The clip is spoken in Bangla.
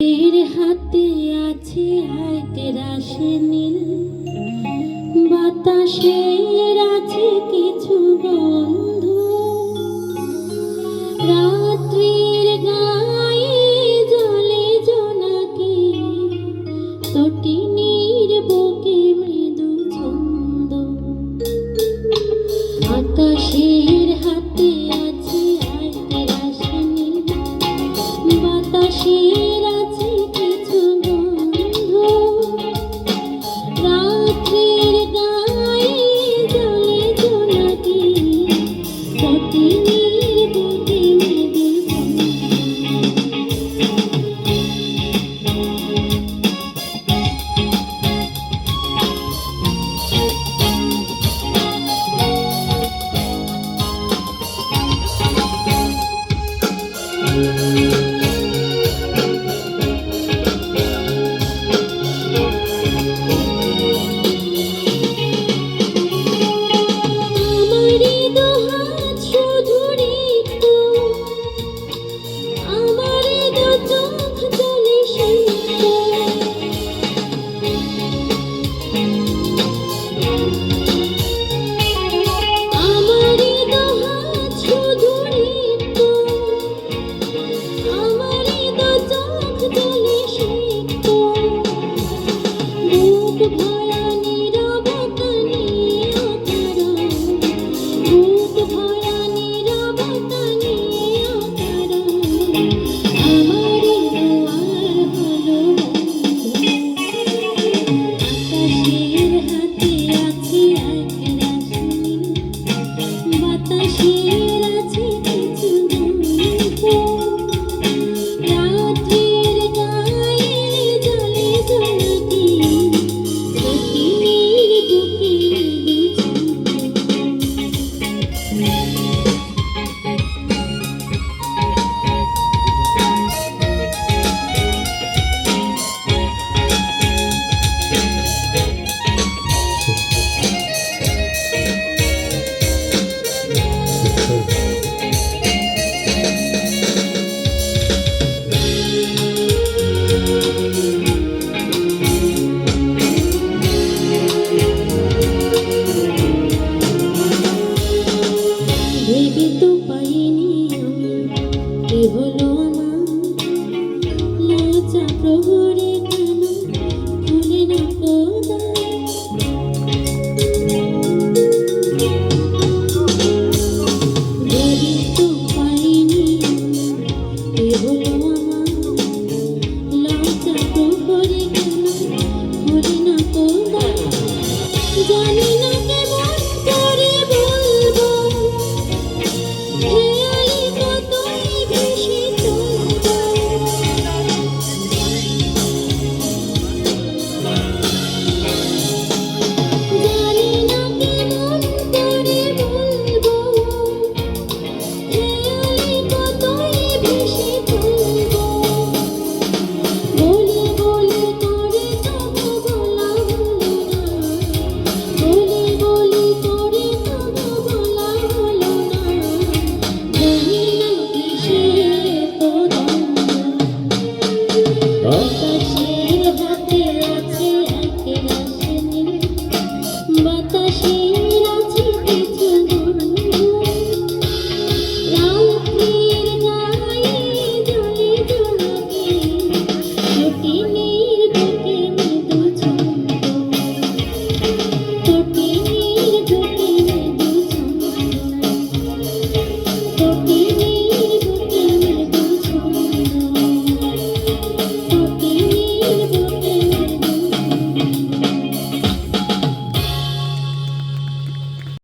এর হাতে আছে এক রাশি নীল, বাতাসের আছে কিছু গন্ধ, রাত্রির গায়ে জলে জোনাকি, তটিনীর বুকে মৃদু ছন্দ। আকাশের হাতে আছে এক রাশি নীল, বাতাসের আছে কিছু গন্ধ, রাত্রির গায়ে জলে জোনাকি, তটিনীর বুকে মৃদু ছন্দ। ভেবে তো পাইনি আমি কি হলো আমার, লজ্জা প্রহরে কেন খুলে না পর্দা। ভেবে তো পাইনি কি হলো আমার, লজ্জা প্রহরে কেন খুলে না পর্দা। জানি না কেমন করে বলবো, খেয়ালি কতই ভেসে চলবো। জানি না কেমন করে বলবো, খেয়ালি কতই ভেসে চলবো। বলি বলি করে তবু বলা হলো না, বলি বলি করে তবু বলা হলো না। জানি না কিসের এত দ্বন্দ্ব।